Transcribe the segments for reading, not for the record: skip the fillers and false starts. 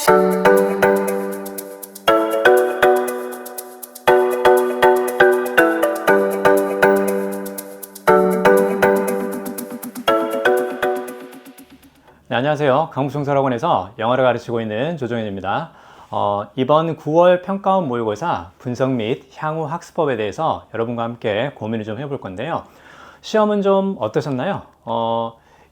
네, 안녕하세요. 강북청설학원에서 영어를 가르치고 있는 조정현입니다. 이번 9월 평가원 모의고사 분석 및 향후 학습법에 대해서 여러분과 함께 고민을 좀 해볼 건데요. 시험은 좀 어떠셨나요?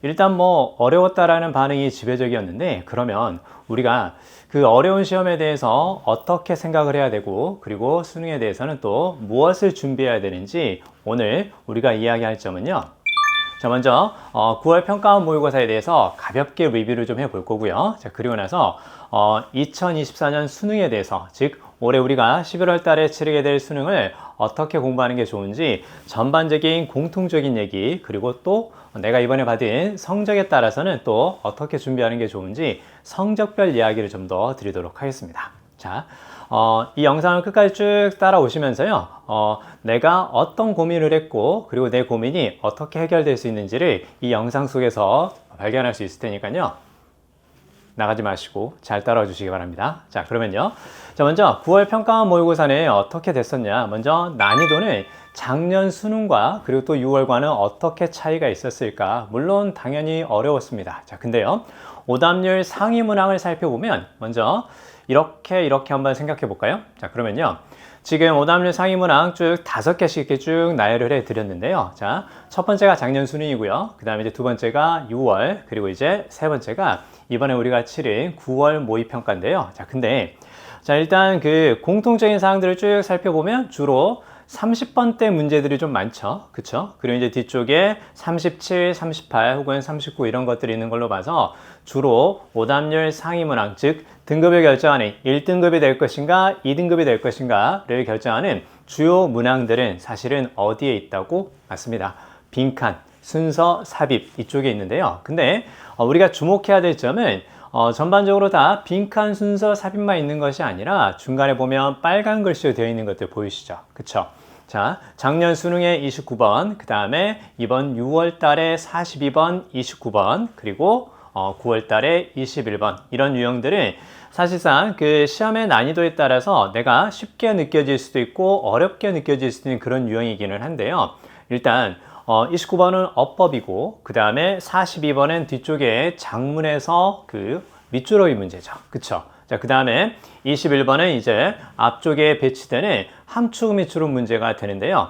일단 뭐 어려웠다라는 반응이 지배적이었는데, 그러면 우리가 그 어려운 시험에 대해서 어떻게 생각을 해야 되고, 그리고 수능에 대해서는 또 무엇을 준비해야 되는지 오늘 우리가 이야기할 점은요. 자, 먼저 9월 평가원 모의고사에 대해서 가볍게 리뷰를 좀 해볼 거고요. 자, 그리고 나서 2024년 수능에 대해서, 즉 올해 우리가 11월 달에 치르게 될 수능을 어떻게 공부하는 게 좋은지 전반적인 공통적인 얘기, 그리고 또 내가 이번에 받은 성적에 따라서는 또 어떻게 준비하는 게 좋은지 성적별 이야기를 좀 더 드리도록 하겠습니다. 자, 이 영상을 끝까지 쭉 따라오시면서요, 내가 어떤 고민을 했고, 그리고 내 고민이 어떻게 해결될 수 있는지를 이 영상 속에서 발견할 수 있을 테니까요, 나가지 마시고 잘 따라와 주시기 바랍니다. 자, 그러면요. 자, 먼저 9월 평가원 모의고사는 어떻게 됐었냐. 먼저 난이도는 작년 수능과 그리고 또 6월과는 어떻게 차이가 있었을까. 물론 당연히 어려웠습니다. 자, 근데요, 오답률 상위 문항을 살펴보면 먼저 이렇게 한번 생각해 볼까요? 자, 그러면요, 지금 오답률 상위 문항 쭉 5개씩 이렇게 쭉 나열을 해 드렸는데요. 자, 첫 번째가 작년 수능이고요. 그 다음에 이제 두 번째가 6월, 그리고 이제 세 번째가 이번에 우리가 치른 9월 모의평가인데요. 자, 근데 자, 일단 그 공통적인 사항들을 쭉 살펴보면 주로 30번대 문제들이 좀 많죠. 그쵸? 그리고 이제 뒤쪽에 37, 38 혹은 39 이런 것들이 있는 걸로 봐서 주로 오답률 상위 문항, 즉 등급을 결정하는 1등급이 될 것인가 2등급이 될 것인가를 결정하는 주요 문항들은 사실은 어디에 있다고? 맞습니다. 빈칸, 순서, 삽입 이쪽에 있는데요. 근데 우리가 주목해야 될 점은 전반적으로 다 빈칸, 순서, 삽입만 있는 것이 아니라 중간에 보면 빨간 글씨로 되어 있는 것들 보이시죠? 그쵸? 자, 작년 수능에 29번, 그 다음에 이번 6월 달에 42번, 29번, 그리고 9월 달에 21번 이런 유형들은 사실상 그 시험의 난이도에 따라서 내가 쉽게 느껴질 수도 있고 어렵게 느껴질 수도 있는 그런 유형이기는 한데요. 일단 29번은 어법이고, 그 다음에 42번은 뒤쪽에 장문에서 그 밑줄어기 문제죠. 그쵸? 자, 그 다음에 21번은 이제 앞쪽에 배치되는 함축 밑줄음 문제가 되는데요.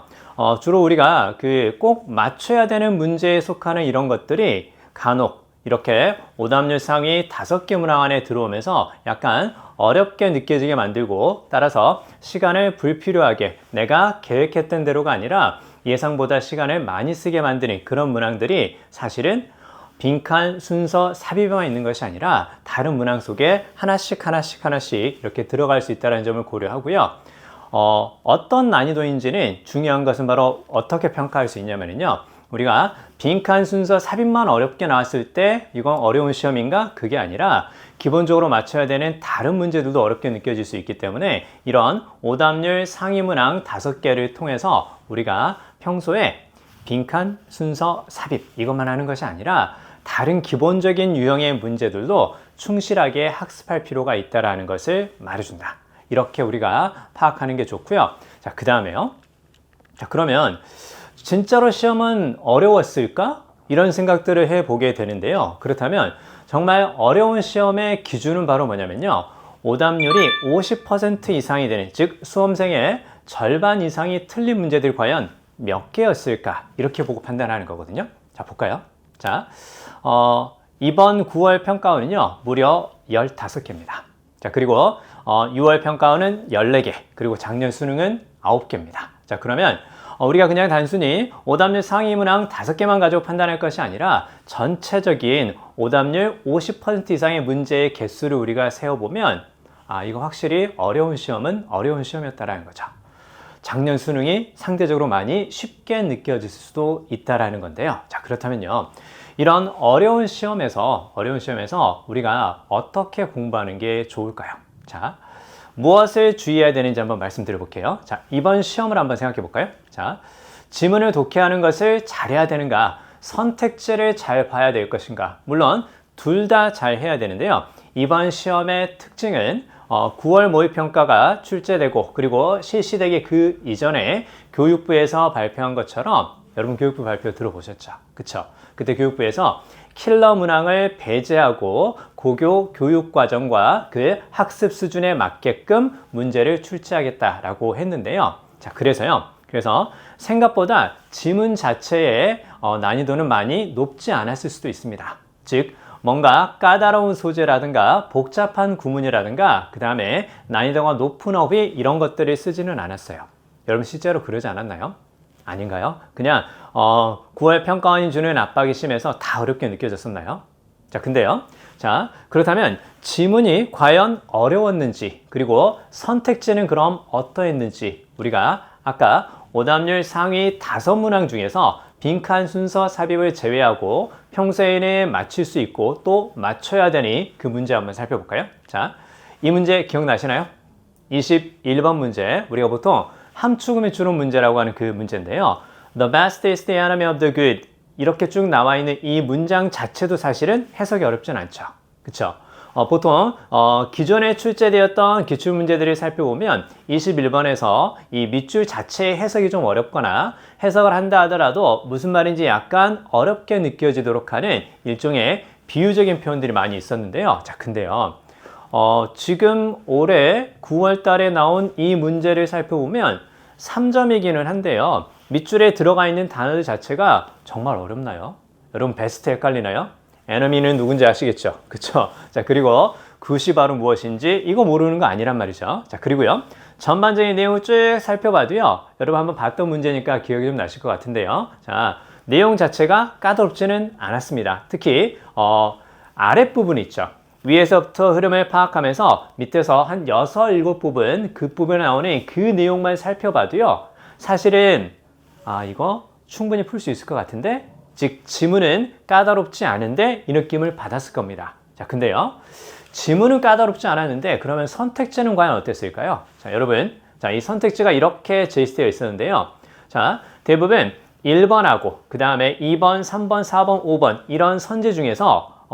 주로 우리가 그 꼭 맞춰야 되는 문제에 속하는 이런 것들이 간혹 이렇게 오답률 상위 5개 문항 안에 들어오면서 약간 어렵게 느껴지게 만들고, 따라서 시간을 불필요하게 내가 계획했던 대로가 아니라 예상보다 시간을 많이 쓰게 만드는 그런 문항들이 사실은 빈칸, 순서, 삽입에만 있는 것이 아니라 다른 문항 속에 하나씩 이렇게 들어갈 수 있다는 점을 고려하고요. 어떤 난이도인지는 중요한 것은 바로 어떻게 평가할 수 있냐면요. 우리가 빈칸, 순서, 삽입만 어렵게 나왔을 때 이건 어려운 시험인가? 그게 아니라 기본적으로 맞춰야 되는 다른 문제들도 어렵게 느껴질 수 있기 때문에 이런 오답률 상위 문항 5개를 통해서 우리가 평소에 빈칸, 순서, 삽입 이것만 하는 것이 아니라 다른 기본적인 유형의 문제들도 충실하게 학습할 필요가 있다는 것을 말해준다. 이렇게 우리가 파악하는 게 좋고요. 자, 그 다음에요. 자, 그러면 진짜로 시험은 어려웠을까? 이런 생각들을 해보게 되는데요. 그렇다면 정말 어려운 시험의 기준은 바로 뭐냐면요. 오답률이 50% 이상이 되는, 즉 수험생의 절반 이상이 틀린 문제들이 과연 몇 개였을까? 이렇게 보고 판단하는 거거든요. 자, 볼까요? 자, 이번 9월 평가원은요, 무려 15개입니다. 자, 그리고 6월 평가원은 14개, 그리고 작년 수능은 9개입니다. 자, 그러면 우리가 그냥 단순히 오답률 상위 문항 5개만 가지고 판단할 것이 아니라 전체적인 오답률 50% 이상의 문제의 개수를 우리가 세어보면 이거 확실히 어려운 시험은 어려운 시험이었다는 거죠. 작년 수능이 상대적으로 많이 쉽게 느껴질 수도 있다는 건데요. 자, 그렇다면요, 이런 어려운 시험에서 우리가 어떻게 공부하는 게 좋을까요? 자, 무엇을 주의해야 되는지 한번 말씀드려 볼게요. 자, 이번 시험을 한번 생각해 볼까요? 자, 지문을 독해하는 것을 잘해야 되는가, 선택지를 잘 봐야 될 것인가. 물론 둘 다 잘 해야 되는데요. 이번 시험의 특징은 9월 모의평가가 출제되고 그리고 실시되기 그 이전에 교육부에서 발표한 것처럼 여러분 교육부 발표 들어보셨죠? 그쵸? 그때 교육부에서 킬러 문항을 배제하고 고교 교육과정과 그 학습 수준에 맞게끔 문제를 출제하겠다라고 했는데요. 자, 그래서 생각보다 지문 자체의 난이도는 많이 높지 않았을 수도 있습니다. 즉, 뭔가 까다로운 소재라든가 복잡한 구문이라든가 그 다음에 난이도가 높은 어휘 이런 것들을 쓰지는 않았어요. 여러분 실제로 그러지 않았나요? 아닌가요? 그냥 9월 평가원이 주는 압박이 심해서 다 어렵게 느껴졌었나요? 자, 근데요. 자, 그렇다면 지문이 과연 어려웠는지 그리고 선택지는 그럼 어떠했는지 우리가 아까 오답률 상위 5문항 중에서 빈칸 순서 삽입을 제외하고 평소에는 맞출 수 있고 또 맞춰야 되니 그 문제 한번 살펴볼까요? 자, 이 문제 기억나시나요? 21번 문제 우리가 보통 함축음의 주로 문제라고 하는 그 문제인데요. The best is the enemy of the good 이렇게 쭉 나와 있는 이 문장 자체도 사실은 해석이 어렵진 않죠. 그쵸? 보통 기존에 출제되었던 기출문제들을 살펴보면 21번에서 이 밑줄 자체의 해석이 좀 어렵거나 해석을 한다 하더라도 무슨 말인지 약간 어렵게 느껴지도록 하는 일종의 비유적인 표현들이 많이 있었는데요. 자, 근데요. 지금 올해 9월 달에 나온 이 문제를 살펴보면 3점이기는 한데요. 밑줄에 들어가 있는 단어들 자체가 정말 어렵나요? 여러분 베스트 헷갈리나요? enemy는 누군지 아시겠죠? 그쵸? 자, 그리고 굿이 바로 무엇인지 이거 모르는 거 아니란 말이죠. 자, 그리고요. 전반적인 내용을 쭉 살펴봐도요. 여러분 한번 봤던 문제니까 기억이 좀 나실 것 같은데요. 자, 내용 자체가 까다롭지는 않았습니다. 특히 아랫부분 있죠. 위에서부터 흐름을 파악하면서 밑에서 한 6, 7부분 그 부분에 나오는 그 내용만 살펴봐도요. 사실은 이거 충분히 풀 수 있을 것 같은데 즉 지문은 까다롭지 않은데 이 느낌을 받았을 겁니다. 자, 근데요. 지문은 까다롭지 않았는데 그러면 선택지는 과연 어땠을까요? 자, 여러분. 자, 이 선택지가 이렇게 제시되어 있었는데요. 자, 대부분 1번하고 그 다음에 2번, 3번, 4번, 5번 이런 선지 중에서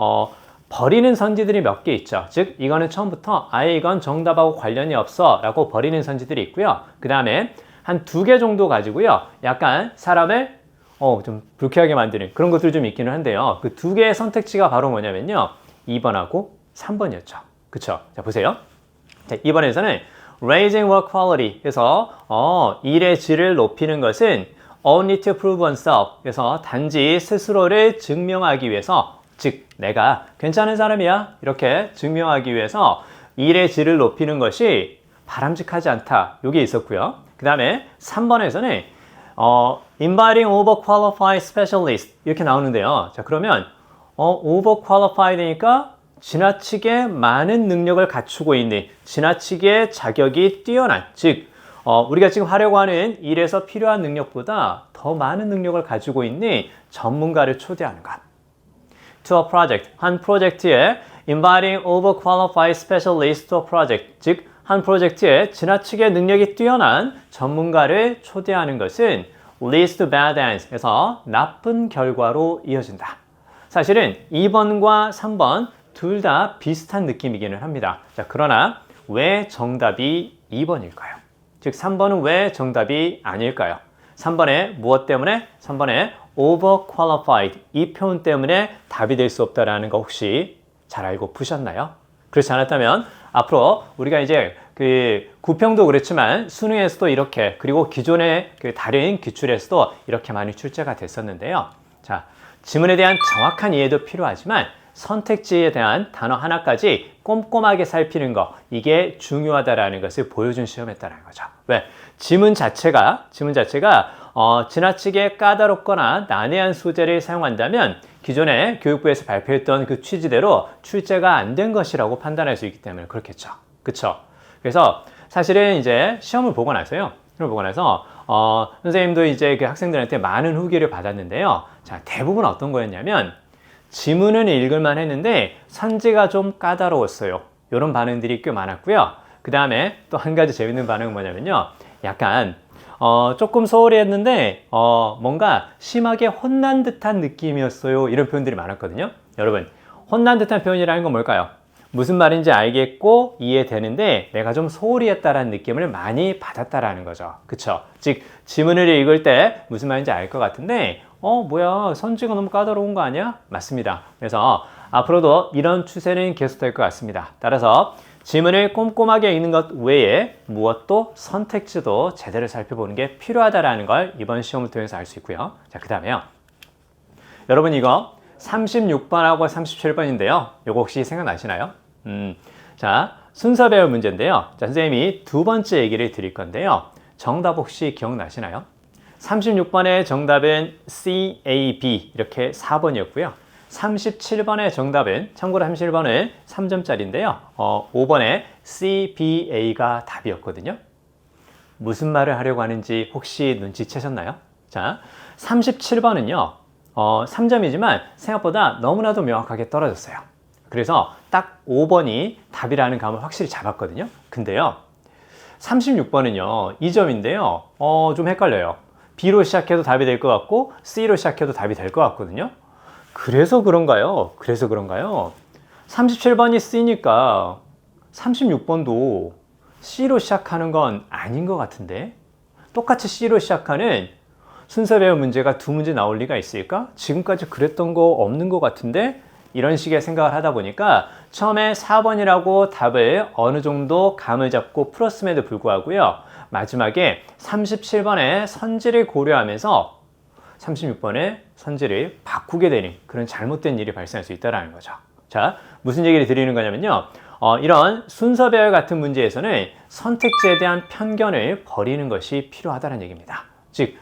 버리는 선지들이 몇 개 있죠. 즉 이거는 처음부터 아예 이건 정답하고 관련이 없어 라고 버리는 선지들이 있고요. 그 다음에 한 2개 정도 가지고요. 약간 사람을 좀 불쾌하게 만드는 그런 것들이 좀 있기는 한데요. 그 2개의 선택지가 바로 뭐냐면요. 2번하고 3번이었죠. 그쵸? 자, 보세요. 자, 2번에서는 raising work quality 그래서 일의 질을 높이는 것은 only to prove oneself 그래서 단지 스스로를 증명하기 위해서 즉 내가 괜찮은 사람이야 이렇게 증명하기 위해서 일의 질을 높이는 것이 바람직하지 않다. 이게 있었고요. 그 다음에 3번에서는 inviting overqualified specialist 이렇게 나오는데요. 자, 그러면 overqualified니까 지나치게 많은 능력을 갖추고 있는 지나치게 자격이 뛰어난 즉 우리가 지금 하려고 하는 일에서 필요한 능력보다 더 많은 능력을 가지고 있는 전문가를 초대하는 것. To a project, 한 프로젝트에 inviting overqualified specialist to a project, 즉 한 프로젝트에 지나치게 능력이 뛰어난 전문가를 초대하는 것은 leads to bad ends, 그래서 나쁜 결과로 이어진다. 사실은 2번과 3번 둘 다 비슷한 느낌이기는 합니다. 자, 그러나 왜 정답이 2번일까요? 즉 3번은 왜 정답이 아닐까요? 3번에 무엇 때문에? 3번에 overqualified 이 표현 때문에 답이 될 수 없다라는 거 혹시 잘 알고 푸셨나요? 그렇지 않았다면 앞으로 우리가 이제 그 구평도 그렇지만 수능에서도 이렇게 그리고 기존의 그 다른 기출에서도 이렇게 많이 출제가 됐었는데요. 자, 지문에 대한 정확한 이해도 필요하지만 선택지에 대한 단어 하나까지 꼼꼼하게 살피는 거 이게 중요하다라는 것을 보여준 시험이었다는 거죠. 왜? 지문 자체가 지나치게 까다롭거나 난해한 소재를 사용한다면 기존에 교육부에서 발표했던 그 취지대로 출제가 안 된 것이라고 판단할 수 있기 때문에 그렇겠죠. 그쵸? 그래서 사실은 이제 시험을 보고 나서 선생님도 이제 그 학생들한테 많은 후기를 받았는데요. 자, 대부분 어떤 거였냐면 지문은 읽을만 했는데 선지가 좀 까다로웠어요. 이런 반응들이 꽤 많았고요. 그 다음에 또 한 가지 재밌는 반응은 뭐냐면요. 약간 조금 소홀히 했는데 뭔가 심하게 혼난 듯한 느낌이었어요. 이런 표현들이 많았거든요. 여러분, 혼난 듯한 표현이라는 건 뭘까요? 무슨 말인지 알겠고 이해되는데 내가 좀 소홀히 했다라는 느낌을 많이 받았다라는 거죠. 그쵸? 즉 지문을 읽을 때 무슨 말인지 알 것 같은데 뭐야 선지가 너무 까다로운 거 아니야? 맞습니다. 그래서 앞으로도 이런 추세는 계속될 것 같습니다. 따라서 지문을 꼼꼼하게 읽는 것 외에 무엇도 선택지도 제대로 살펴보는 게 필요하다라는 걸 이번 시험을 통해서 알 수 있고요. 자, 그 다음에요. 여러분 이거 36번하고 37번인데요. 이거 혹시 생각나시나요? 자, 순서 배울 문제인데요. 자, 선생님이 두 번째 얘기를 드릴 건데요. 정답 혹시 기억나시나요? 36번의 정답은 C, A, B 이렇게 4번이었고요. 37번의 정답은 참고로 37번은 3점짜리인데요. 5번에 C, B, A가 답이었거든요. 무슨 말을 하려고 하는지 혹시 눈치채셨나요? 자, 37번은요. 3점이지만 생각보다 너무나도 명확하게 떨어졌어요. 그래서 딱 5번이 답이라는 감을 확실히 잡았거든요. 근데요. 36번은요. 2점인데요. 좀 헷갈려요. B로 시작해도 답이 될 것 같고 C로 시작해도 답이 될 것 같거든요. 그래서 그런가요? 37번이 C니까 36번도 C로 시작하는 건 아닌 것 같은데 똑같이 C로 시작하는 순서 배열 문제가 두 문제 나올 리가 있을까? 지금까지 그랬던 거 없는 것 같은데 이런 식의 생각을 하다 보니까 처음에 4번이라고 답을 어느 정도 감을 잡고 풀었음에도 불구하고요. 마지막에 37번의 선지를 고려하면서 36번의 선지를 바꾸게 되는 그런 잘못된 일이 발생할 수 있다는 거죠. 자, 무슨 얘기를 드리는 거냐면요. 이런 순서 배열 같은 문제에서는 선택지에 대한 편견을 버리는 것이 필요하다는 얘기입니다. 즉,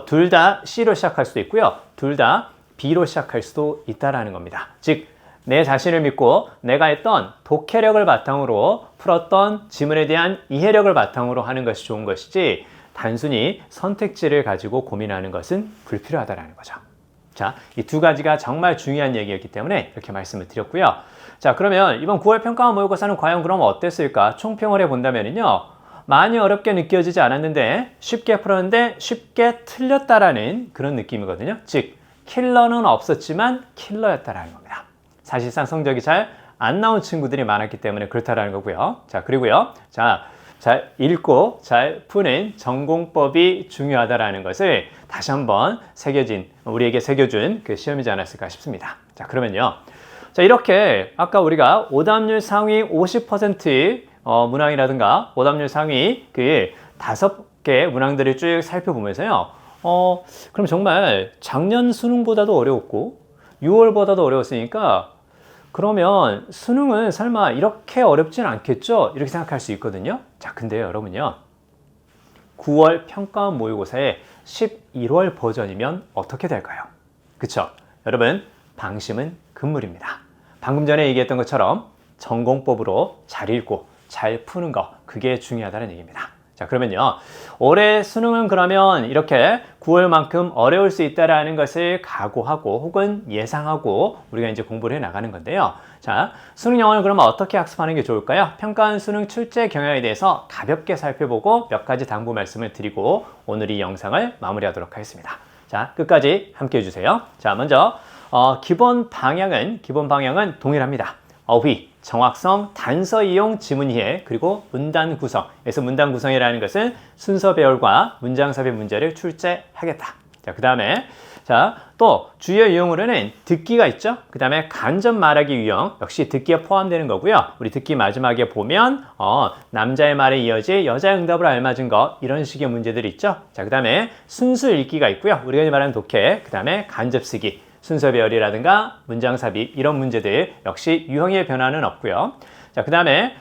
둘 다 C로 시작할 수도 있고요. 둘 다 B로 시작할 수도 있다는 겁니다. 즉, 내 자신을 믿고 내가 했던 독해력을 바탕으로 풀었던 지문에 대한 이해력을 바탕으로 하는 것이 좋은 것이지 단순히 선택지를 가지고 고민하는 것은 불필요하다는 거죠. 자, 이 두 가지가 정말 중요한 얘기였기 때문에 이렇게 말씀을 드렸고요. 자, 그러면 이번 9월 평가원 모의고사는 과연 그럼 어땠을까? 총평을 해본다면요. 많이 어렵게 느껴지지 않았는데 쉽게 풀었는데 쉽게 틀렸다라는 그런 느낌이거든요. 즉, 킬러는 없었지만 킬러였다라는 겁니다. 사실상 성적이 잘 안 나온 친구들이 많았기 때문에 그렇다라는 거고요. 자, 그리고요. 자, 잘 읽고 잘 푸는 전공법이 중요하다라는 것을 다시 한번 우리에게 새겨준 그 시험이지 않았을까 싶습니다. 자, 그러면요. 자, 이렇게 아까 우리가 오답률 상위 50% 문항이라든가 오답률 상위 그 5개 문항들을 쭉 살펴보면서요. 그럼 정말 작년 수능보다도 어려웠고 6월보다도 어려웠으니까 그러면 수능은 설마 이렇게 어렵진 않겠죠? 이렇게 생각할 수 있거든요. 자, 근데요, 여러분요. 9월 평가원 모의고사의 11월 버전이면 어떻게 될까요? 그쵸? 여러분, 방심은 금물입니다. 방금 전에 얘기했던 것처럼 전공법으로 잘 읽고 잘 푸는 거, 그게 중요하다는 얘기입니다. 자, 그러면요. 올해 수능은 그러면 이렇게 9월만큼 어려울 수 있다는 것을 각오하고 혹은 예상하고 우리가 이제 공부를 해 나가는 건데요. 자, 수능 영어를 그러면 어떻게 학습하는 게 좋을까요? 평가원 수능 출제 경향에 대해서 가볍게 살펴보고 몇 가지 당부 말씀을 드리고 오늘 이 영상을 마무리하도록 하겠습니다. 자, 끝까지 함께 해주세요. 자, 먼저 기본 방향은 동일합니다. 어휘, 정확성, 단서 이용, 지문 이해, 그리고 문단 구성에서 문단 구성이라는 것은 순서 배열과 문장 삽입 문제를 출제하겠다. 자, 그 다음에 또 주요 유형으로는 듣기가 있죠. 그 다음에 간접 말하기 유형 역시 듣기에 포함되는 거고요. 우리 듣기 마지막에 보면 남자의 말에 이어질 여자의 응답을 알맞은 것 이런 식의 문제들이 있죠. 자, 그 다음에 순수 읽기가 있고요. 우리가 말하는 독해, 그 다음에 간접 쓰기. 순서 배열이라든가 문장 삽입 이런 문제들 역시 유형의 변화는 없고요. 자, 그 다음에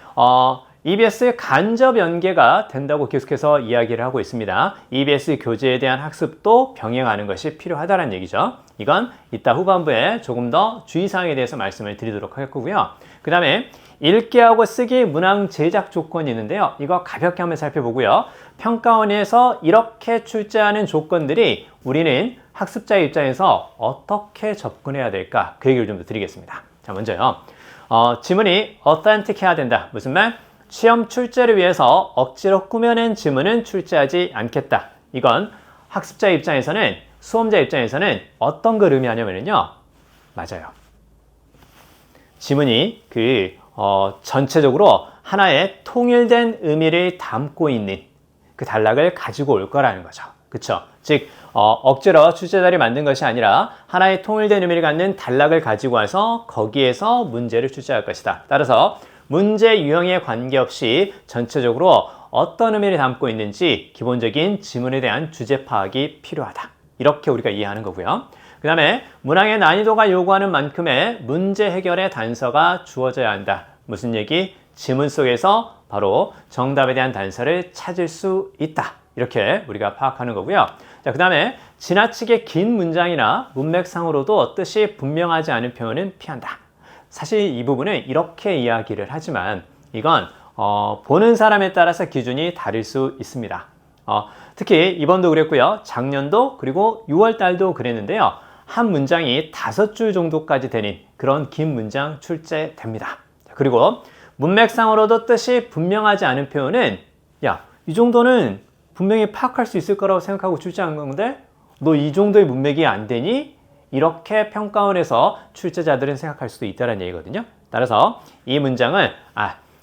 EBS 간접 연계가 된다고 계속해서 이야기를 하고 있습니다. EBS 교재에 대한 학습도 병행하는 것이 필요하다는 얘기죠. 이건 이따 후반부에 조금 더 주의사항에 대해서 말씀을 드리도록 하겠고요. 그 다음에 읽기하고 쓰기 문항 제작 조건이 있는데요. 이거 가볍게 한번 살펴보고요. 평가원에서 이렇게 출제하는 조건들이 우리는 학습자의 입장에서 어떻게 접근해야 될까? 그 얘기를 좀 더 드리겠습니다. 자, 먼저요. 지문이 authentic 해야 된다. 무슨 말? 시험 출제를 위해서 억지로 꾸며낸 지문은 출제하지 않겠다. 이건 학습자의 입장에서는, 수험자 입장에서는 어떤 걸 의미하냐면요. 맞아요. 지문이 전체적으로 하나의 통일된 의미를 담고 있는 그 단락을 가지고 올 거라는 거죠. 그쵸? 즉 억지로 출제자를 만든 것이 아니라 하나의 통일된 의미를 갖는 단락을 가지고 와서 거기에서 문제를 출제할 것이다. 따라서 문제 유형에 관계없이 전체적으로 어떤 의미를 담고 있는지 기본적인 지문에 대한 주제 파악이 필요하다. 이렇게 우리가 이해하는 거고요. 그 다음에 문항의 난이도가 요구하는 만큼의 문제 해결의 단서가 주어져야 한다. 무슨 얘기? 지문 속에서 바로 정답에 대한 단서를 찾을 수 있다. 이렇게 우리가 파악하는 거고요. 자, 그 다음에 지나치게 긴 문장이나 문맥상으로도 뜻이 분명하지 않은 표현은 피한다. 사실 이 부분은 이렇게 이야기를 하지만 이건 보는 사람에 따라서 기준이 다를 수 있습니다. 특히 이번도 그랬고요. 작년도 그리고 6월 달도 그랬는데요. 한 문장이 5줄 정도까지 되는 그런 긴 문장 출제됩니다. 그리고 문맥상으로도 뜻이 분명하지 않은 표현은 야, 이 정도는 분명히 파악할 수 있을 거라고 생각하고 출제한 건데 너 이 정도의 문맥이 안 되니? 이렇게 평가원에서 출제자들은 생각할 수도 있다는 얘기거든요. 따라서 이 문장은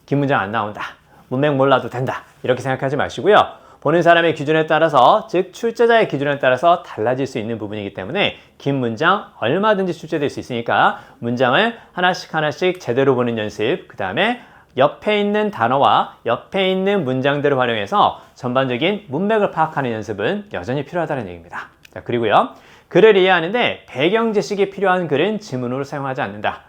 긴 문장 안 나온다. 문맥 몰라도 된다. 이렇게 생각하지 마시고요. 보는 사람의 기준에 따라서, 즉 출제자의 기준에 따라서 달라질 수 있는 부분이기 때문에 긴 문장 얼마든지 출제될 수 있으니까 문장을 하나씩 제대로 보는 연습, 그 다음에 옆에 있는 단어와 옆에 있는 문장들을 활용해서 전반적인 문맥을 파악하는 연습은 여전히 필요하다는 얘기입니다. 자, 그리고요. 글을 이해하는데 배경 지식이 필요한 글은 지문으로 사용하지 않는다.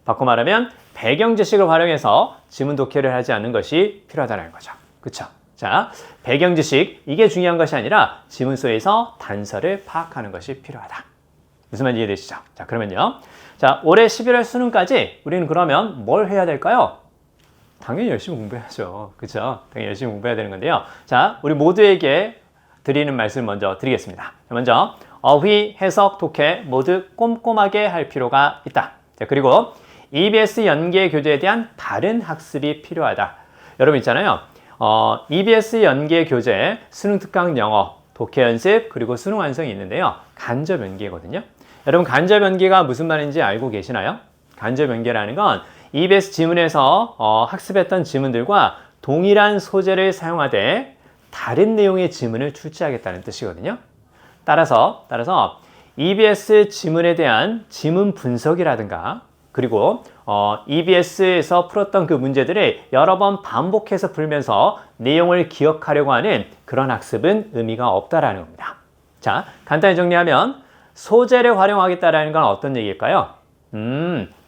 바꿔 말하면 배경 지식을 활용해서 지문 독해를 하지 않는 것이 필요하다는 거죠. 그쵸? 자, 배경 지식, 이게 중요한 것이 아니라 지문 속에서 단서를 파악하는 것이 필요하다. 무슨 말인지 이해되시죠? 자, 그러면요. 자, 올해 11월 수능까지 우리는 그러면 뭘 해야 될까요? 당연히 열심히 공부해야죠. 그쵸? 당연히 열심히 공부해야 되는 건데요. 자, 우리 모두에게 드리는 말씀을 먼저 드리겠습니다. 먼저 어휘, 해석, 독해 모두 꼼꼼하게 할 필요가 있다. 자, 그리고 EBS 연계 교재에 대한 바른 학습이 필요하다. 여러분 있잖아요. EBS 연계 교재, 수능 특강 영어, 독해 연습, 그리고 수능 완성이 있는데요. 간접 연계거든요. 여러분 간접 연계가 무슨 말인지 알고 계시나요? 간접 연계라는 건 EBS 지문에서 학습했던 지문들과 동일한 소재를 사용하되 다른 내용의 지문을 출제하겠다는 뜻이거든요. 따라서 EBS 지문에 대한 지문 분석이라든가 그리고 EBS에서 풀었던 그 문제들을 여러 번 반복해서 풀면서 내용을 기억하려고 하는 그런 학습은 의미가 없다라는 겁니다. 자, 간단히 정리하면 소재를 활용하겠다라는 건 어떤 얘기일까요?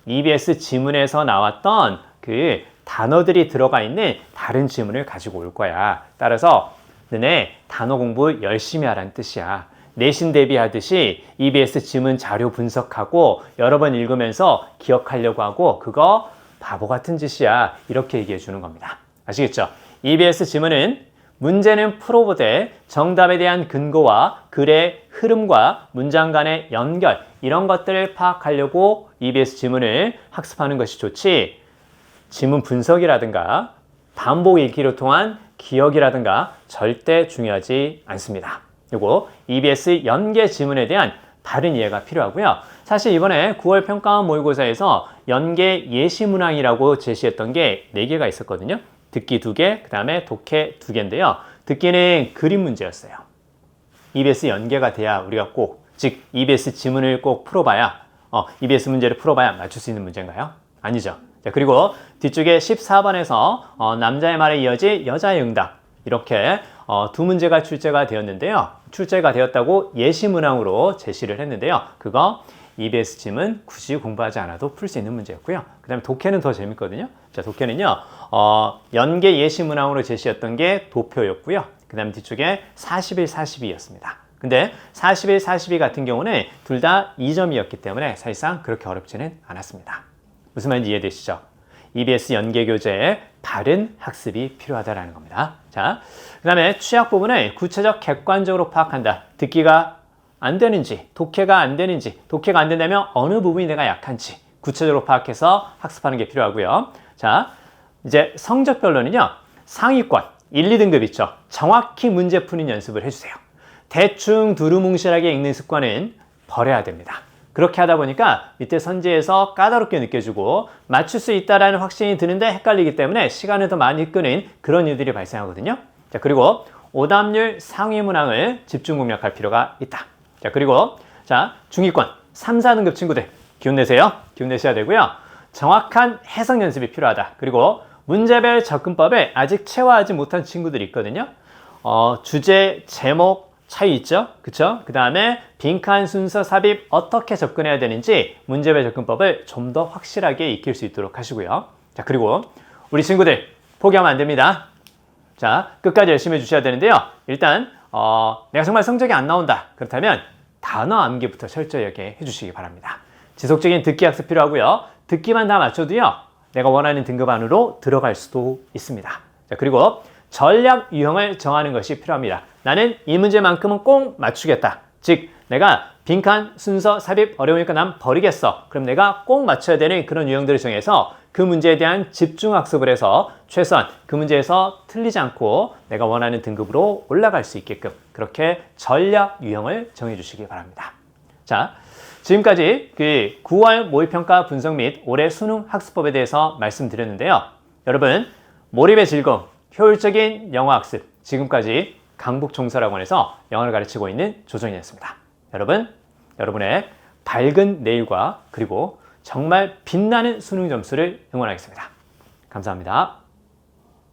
EBS 지문에서 나왔던 그 단어들이 들어가 있는 다른 지문을 가지고 올 거야. 따라서 너네 단어 공부 열심히 하라는 뜻이야. 내신 대비하듯이 EBS 지문 자료 분석하고 여러 번 읽으면서 기억하려고 하고 그거 바보 같은 짓이야. 이렇게 얘기해 주는 겁니다. 아시겠죠? EBS 지문은 문제는 풀어보되 정답에 대한 근거와 글의 흐름과 문장 간의 연결 이런 것들을 파악하려고 EBS 지문을 학습하는 것이 좋지 지문 분석이라든가 반복 읽기로 통한 기억이라든가 절대 중요하지 않습니다. 그리고 EBS 연계 지문에 대한 바른 이해가 필요하고요. 사실 이번에 9월 평가원 모의고사에서 연계 예시 문항이라고 제시했던 게 4개가 있었거든요. 듣기 2개, 그 다음에 독해 2개인데요. 듣기는 그림 문제였어요. EBS 연계가 돼야 우리가 꼭, 즉 EBS 지문을 꼭 풀어봐야, EBS 문제를 풀어봐야 맞출 수 있는 문제인가요? 아니죠. 자, 그리고 뒤쪽에 14번에서 남자의 말에 이어지 여자의 응답 이렇게 두 문제가 출제가 되었는데요. 출제가 되었다고 예시 문항으로 제시를 했는데요. 그거 EBS 지문 굳이 공부하지 않아도 풀 수 있는 문제였고요. 그 다음에 독해는 더 재밌거든요. 자, 독해는요. 연계 예시 문항으로 제시했던 게 도표였고요. 그 다음 뒤쪽에 41, 42였습니다. 근데 41, 42 같은 경우는 둘 다 2점이었기 때문에 사실상 그렇게 어렵지는 않았습니다. 무슨 말인지 이해되시죠? EBS 연계 교재에 바른 학습이 필요하다는 겁니다. 자, 그 다음에 취약 부분을 구체적 객관적으로 파악한다. 듣기가 안 되는지, 독해가 안 되는지, 독해가 안 된다면 어느 부분이 내가 약한지 구체적으로 파악해서 학습하는 게 필요하고요. 자, 이제 성적별로는요. 상위권 1, 2등급 있죠. 정확히 문제 푸는 연습을 해주세요. 대충 두루뭉실하게 읽는 습관은 버려야 됩니다. 그렇게 하다 보니까 밑에 선지에서 까다롭게 느껴지고 맞출 수 있다라는 확신이 드는데 헷갈리기 때문에 시간을 더 많이 끄는 그런 일들이 발생하거든요. 자, 그리고 오답률 상위 문항을 집중 공략할 필요가 있다. 자, 그리고 자, 중위권 3, 4등급 친구들 기운 내세요. 기운 내셔야 되고요. 정확한 해석 연습이 필요하다. 그리고 문제별 접근법을 아직 체화하지 못한 친구들이 있거든요. 주제, 제목 차이 있죠? 그쵸? 그 다음에 빈칸 순서 삽입 어떻게 접근해야 되는지 문제별 접근법을 좀 더 확실하게 익힐 수 있도록 하시고요. 자, 그리고 우리 친구들 포기하면 안 됩니다. 자, 끝까지 열심히 해주셔야 되는데요. 일단 내가 정말 성적이 안 나온다. 그렇다면 단어 암기부터 철저하게 해주시기 바랍니다. 지속적인 듣기 학습 필요하고요. 듣기만 다 맞춰도요. 내가 원하는 등급 안으로 들어갈 수도 있습니다. 자, 그리고 전략 유형을 정하는 것이 필요합니다. 나는 이 문제만큼은 꼭 맞추겠다. 즉, 내가 빈칸, 순서, 삽입 어려우니까 난 버리겠어. 그럼 내가 꼭 맞춰야 되는 그런 유형들을 정해서 그 문제에 대한 집중 학습을 해서 최소한 그 문제에서 틀리지 않고 내가 원하는 등급으로 올라갈 수 있게끔 그렇게 전략 유형을 정해주시기 바랍니다. 자, 지금까지 그 9월 모의평가 분석 및 올해 수능 학습법에 대해서 말씀드렸는데요. 여러분, 몰입의 즐거움, 효율적인 영어 학습, 지금까지 강북종서학원에서 영어를 가르치고 있는 조정이었습니다. 여러분, 여러분의 밝은 내일과 그리고 정말 빛나는 수능 점수를 응원하겠습니다. 감사합니다.